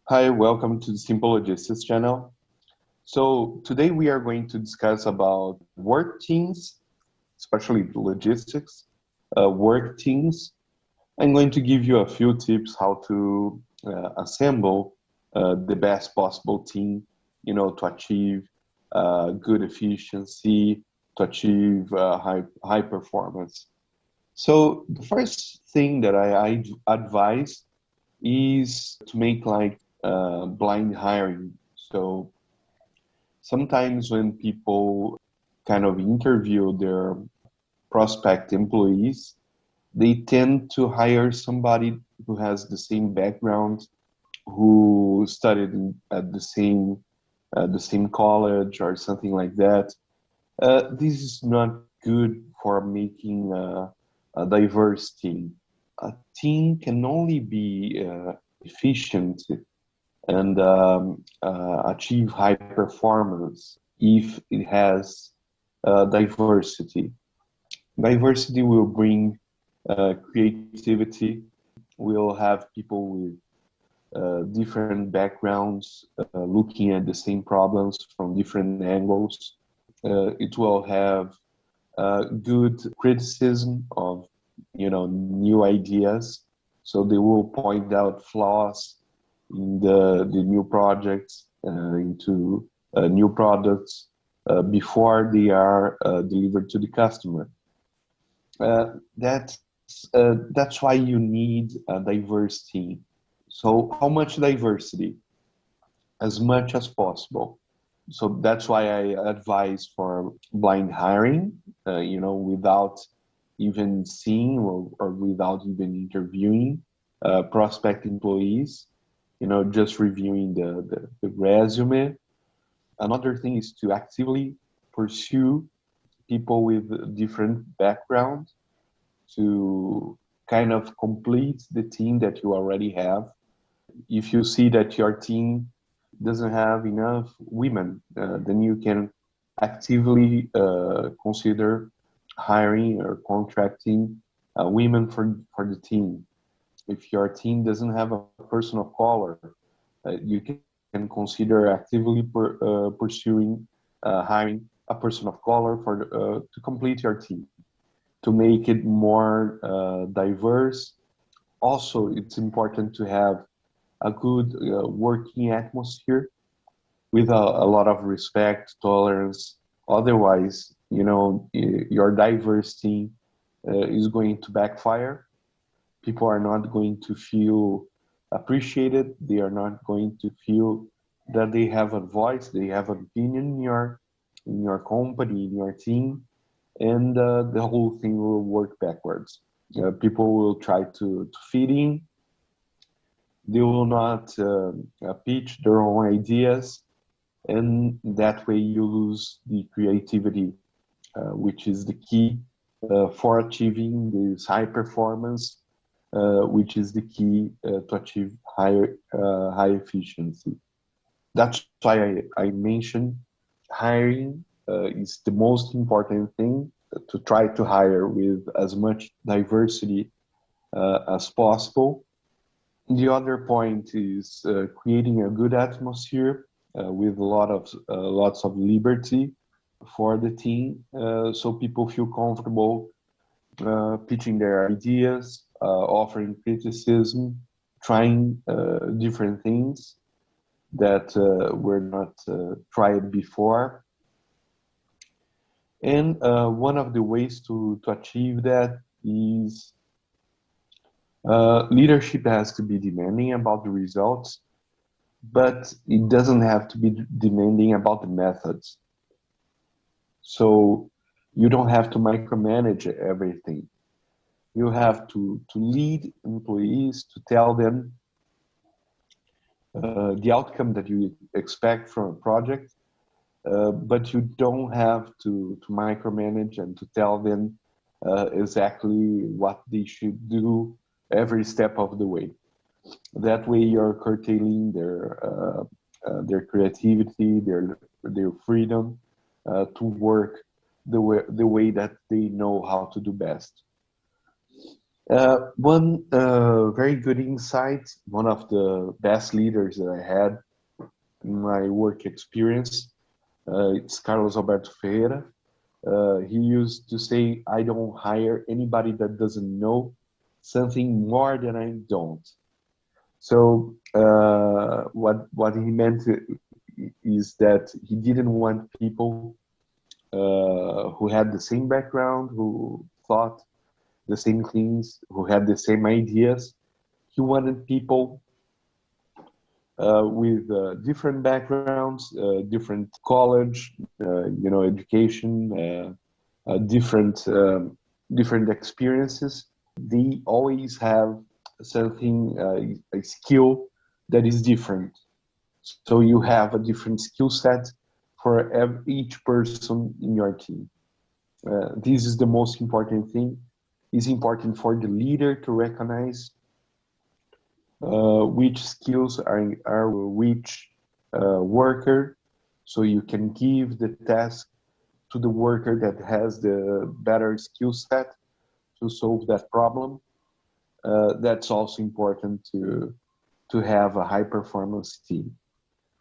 Hi, welcome to the Simple Logistics channel. So today we are going to discuss about work teams, especially logistics, work teams. I'm going to give you a few tips how to assemble the best possible team, to achieve good efficiency, to achieve high performance. So the first thing that I advise is to make like blind hiring. So sometimes when people kind of interview their prospect employees, they tend to hire somebody who has the same background, who studied at the same college or something like that. This is not good for making a diverse team. A team can only be efficient and achieve high performance if it has diversity. Diversity will bring creativity. We'll have people with different backgrounds looking at the same problems from different angles. It will have good criticism of new ideas, so they will point out flaws in the new projects into new products before they are delivered to the customer. That's why you need a diverse team. So how much diversity? As much as possible. So that's why I advise for blind hiring, without even seeing or without even interviewing prospect employees, just reviewing the resume. Another thing is to actively pursue people with different backgrounds to kind of complete the team that you already have. If you see that your team doesn't have enough women, then you can actively consider hiring or contracting women for the team. If your team doesn't have a person of color, you can consider actively pursuing hiring a person of color to complete your team, to make it more diverse. Also, it's important to have a good working atmosphere with a lot of respect, tolerance. Otherwise, your diverse team is going to backfire. People are not going to feel appreciated. They are not going to feel that they have a voice, they have an opinion in your company, in your team, and the whole thing will work backwards. People will try to fit in. They will not pitch their own ideas, and that way you lose the creativity, which is the key for achieving this high performance, which is the key to achieve high efficiency. That's why I mentioned hiring is the most important thing, to try to hire with as much diversity as possible. The other point is creating a good atmosphere with lots of liberty for the team, so people feel comfortable pitching their ideas, offering criticism, trying different things that were not tried before. And one of the ways to achieve that is leadership has to be demanding about the results, but it doesn't have to be demanding about the methods. So you don't have to micromanage everything. You have to lead employees, to tell them the outcome that you expect from a project, but you don't have to micromanage and to tell them exactly what they should do every step of the way. That way, you're curtailing their creativity, their freedom to work the way that they know how to do best. One very good insight, one of the best leaders that I had in my work experience, it's Carlos Alberto Ferreira. He used to say, I don't hire anybody that doesn't know something more than I don't. So what he meant is that he didn't want people who had the same background, who thought the same things, who had the same ideas. He wanted people with different backgrounds, different college, education, different different experiences. They always have something, a skill that is different. So you have a different skill set for each person in your team. This is the most important thing. It's important for the leader to recognize which skills are which worker, so you can give the task to the worker that has the better skill set to solve that problem. That's also important to have a high performance team.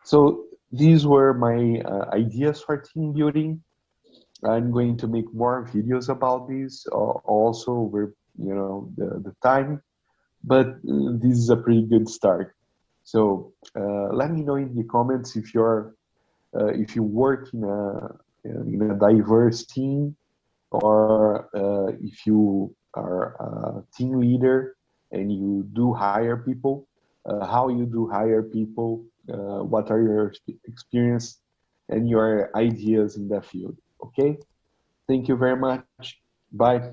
So these were my ideas for team building. I'm going to make more videos about this also over the time, but this is a pretty good start. So let me know in the comments if you work in a diverse team, or if you are a team leader and you do hire people, how you do hire people, what are your experience and your ideas in that field. Okay, thank you very much. Bye.